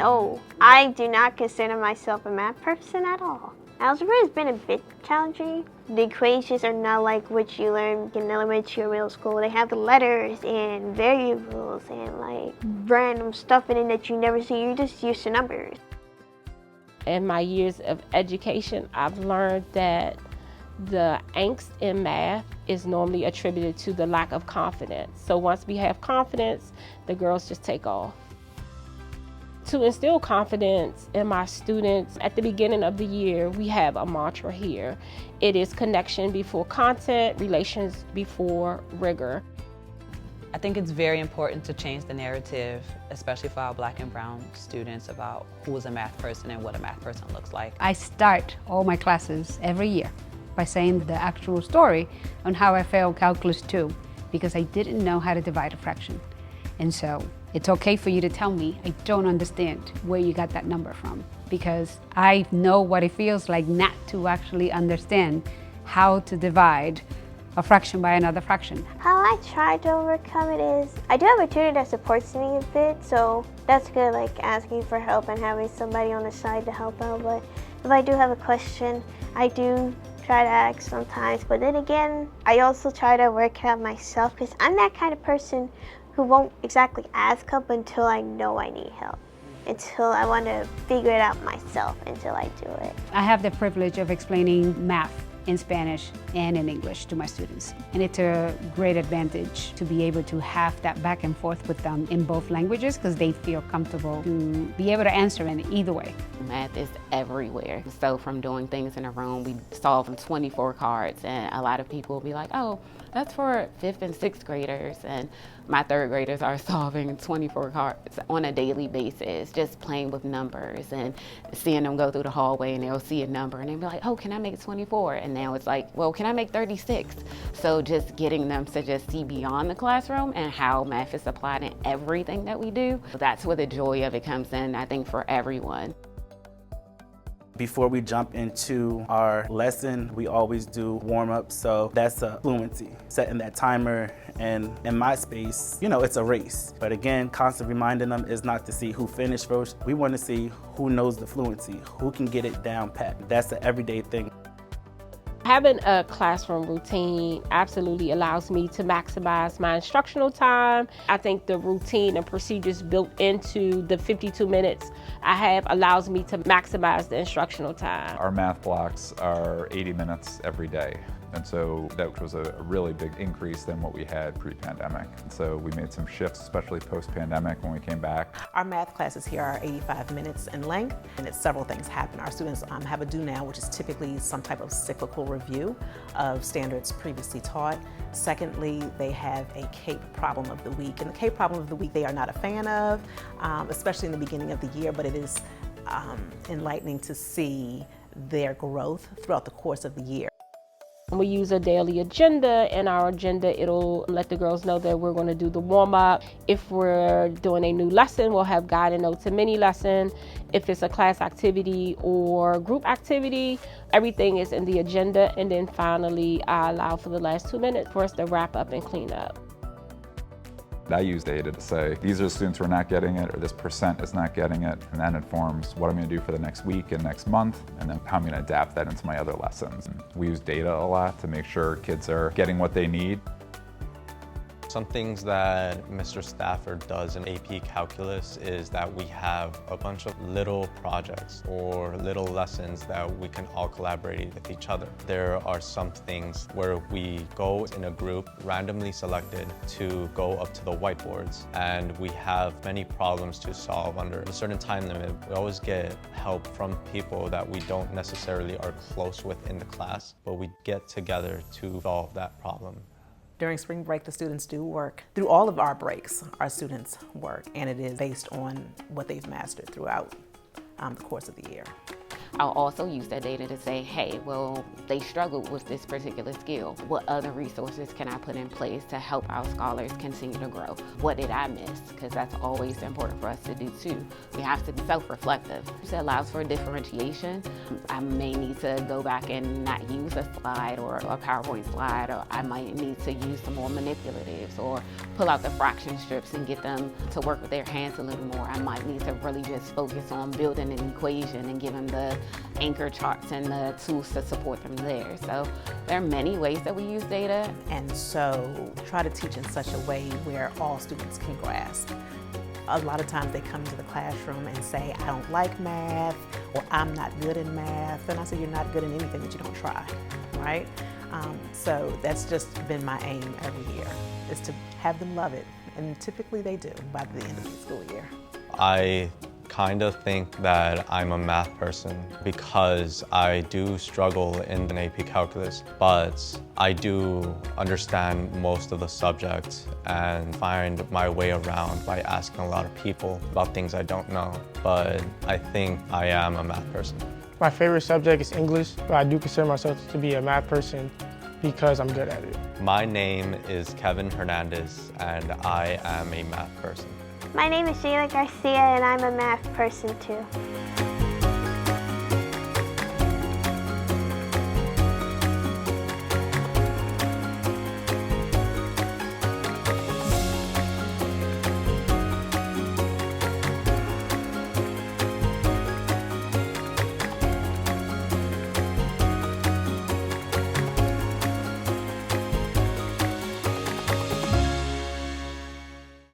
No, I do not consider myself a math person at all. Algebra has been a bit challenging. The equations are not like what you learn in elementary or middle school. They have the letters and variables and like random stuff in it that you never see. You're just used to numbers. In my years of education, I've learned that the angst in math is normally attributed to the lack of confidence. So once we have confidence, the girls just take off. To instill confidence in my students, at the beginning of the year, we have a mantra here. It is connection before content, relations before rigor. I think it's very important to change the narrative, especially for our Black and brown students, about who is a math person and what a math person looks like. I start all my classes every year by saying the actual story on how I failed Calculus 2 because I didn't know how to divide a fraction. And so it's okay for you to tell me I don't understand where you got that number from, because I know what it feels like not to actually understand how to divide a fraction by another fraction. How I try to overcome it is, I do have a tutor that supports me a bit, so that's good, like asking for help and having somebody on the side to help out. But if I do have a question, I do try to ask sometimes. But then again, I also try to work it out myself, because I'm that kind of person who won't exactly ask help until I know I need help, until I want to figure it out myself until I do it. I have the privilege of explaining math in Spanish and in English to my students. And it's a great advantage to be able to have that back and forth with them in both languages, because they feel comfortable to be able to answer in either way. Math is everywhere. So from doing things in a room, we solve 24 cards, and a lot of people will be like, oh, that's for 5th and 6th graders, and my 3rd graders are solving 24 cards on a daily basis, just playing with numbers and seeing them go through the hallway and they'll see a number and they'll be like, oh, can I make 24? And now it's like, well, can I make 36? So just getting them to just see beyond the classroom and how math is applied in everything that we do. That's where the joy of it comes in, I think, for everyone. Before we jump into our lesson, we always do warm-up, so that's a fluency. Setting that timer, and in my space, you know, it's a race. But again, constant reminding them is not to see who finished first. We want to see who knows the fluency, who can get it down pat. That's an everyday thing. Having a classroom routine absolutely allows me to maximize my instructional time. I think the routine and procedures built into the 52 minutes I have allows me to maximize the instructional time. Our math blocks are 80 minutes every day. And so that was a really big increase than what we had pre-pandemic. And so we made some shifts, especially post-pandemic when we came back. Our math classes here are 85 minutes in length, and it's several things happen. Our students have a do now, which is typically some type of cyclical review of standards previously taught. Secondly, they have a CAPE problem of the week. And the CAPE problem of the week they are not a fan of, especially in the beginning of the year, but it is enlightening to see their growth throughout the course of the year. We use a daily agenda. In our agenda, it'll let the girls know that we're going to do the warm-up. If we're doing a new lesson, we'll have guided notes and mini lesson. If it's a class activity or group activity, everything is in the agenda. And then finally, I allow for the last 2 minutes for us to wrap up and clean up. I use data to say, these are the students who are not getting it, or this percent is not getting it, and that informs what I'm going to do for the next week and next month, and then how I'm going to adapt that into my other lessons. We use data a lot to make sure kids are getting what they need. Some things that Mr. Stafford does in AP Calculus is that we have a bunch of little projects or little lessons that we can all collaborate with each other. There are some things where we go in a group, randomly selected, to go up to the whiteboards, and we have many problems to solve under a certain time limit. We always get help from people that we don't necessarily are close with in the class, but we get together to solve that problem. During spring break, the students do work. Through all of our breaks, our students work, and it is based on what they've mastered throughout the course of the year. I'll also use that data to say, hey, well, they struggled with this particular skill. What other resources can I put in place to help our scholars continue to grow? What did I miss? Because that's always important for us to do too. We have to be self-reflective. It allows for differentiation. I may need to go back and not use a slide or a PowerPoint slide, or I might need to use some more manipulatives or pull out the fraction strips and get them to work with their hands a little more. I might need to really just focus on building an equation and give them the anchor charts and the tools to support them there. So there are many ways that we use data. And so try to teach in such a way where all students can grasp. A lot of times they come into the classroom and say, I don't like math, or I'm not good in math. And I say, you're not good in anything that you don't try, right? So that's just been my aim every year, is to have them love it. And typically they do by the end of the school year. I kind of think that I'm a math person because I do struggle in an AP Calculus, but I do understand most of the subjects and find my way around by asking a lot of people about things I don't know. But I think I am a math person. My favorite subject is English, but I do consider myself to be a math person because I'm good at it. My name is Kevin Hernandez, and I am a math person. My name is Sheila Garcia, and I'm a math person too.